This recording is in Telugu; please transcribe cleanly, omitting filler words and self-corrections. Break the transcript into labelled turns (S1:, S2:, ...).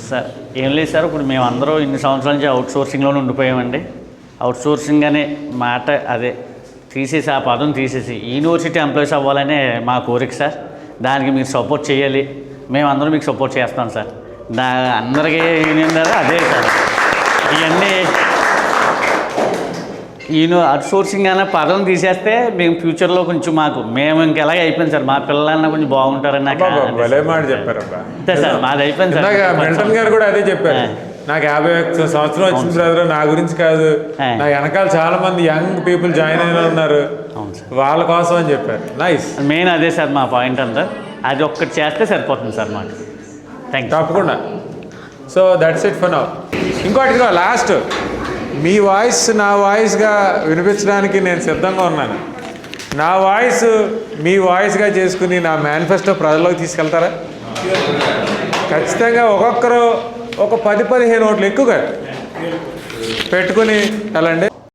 S1: సార్ ఏం లేదు సార్, ఇప్పుడు మేము అందరూ ఇన్ని సంవత్సరాల నుంచి అవుట్ సోర్సింగ్లోనే ఉండిపోయామండి. అవుట్ సోర్సింగ్ అనే మాట అదే తీసేసి, ఆ పదం తీసేసి యూనివర్సిటీ ఎంప్లాయీస్ అవ్వాలనే మా కోరిక సార్. దానికి మీరు సపోర్ట్ చేయాలి, మేమందరం మీకు సపోర్ట్ చేస్తాం సార్. అందరికీ యూనియన్ ద్వారా అదే సార్. ఇవన్నీ అవుట్ సోర్సింగ్ అనే పదం తీసేస్తే మేము ఫ్యూచర్లో కొంచెం మేము ఇంకెలాగే అయిపోయింది సార్. మా పిల్లలన్నా కొంచెం బాగుంటారని నాకు
S2: మాట చెప్పారు
S1: అంతే సార్. మాది అయిపోయింది సార్.
S2: మిల్టన్ గారు కూడా అదే చెప్పారు. నాకు 51 సంవత్సరం వచ్చింది బ్రదర్, నా గురించి కాదు, నా వెనకాల చాలా మంది యంగ్ పీపుల్ జాయిన్ అయిన ఉన్నారు, వాళ్ళ కోసం అని చెప్పారు. నైస్.
S1: మెయిన్ అదే సార్ మా పాయింట్ అంతా. అది ఒక్కటి చేస్తే సరిపోతుంది సార్ మాకు. Thank you.
S2: తప్పకుండా. So that's it for now. ఇంకోటిగా లాస్ట్, మీ వాయిస్ నా వాయిస్గా వినిపించడానికి నేను సిద్ధంగా ఉన్నాను. నా వాయిస్ మీ వాయిస్గా చేసుకుని నా మేనిఫెస్టో ప్రజల్లోకి తీసుకెళ్తారా? ఖచ్చితంగా. ఒక్కొక్కరు ఒక 10-15 ఓట్లు ఎక్కువగా పెట్టుకుని వెళ్ళండి.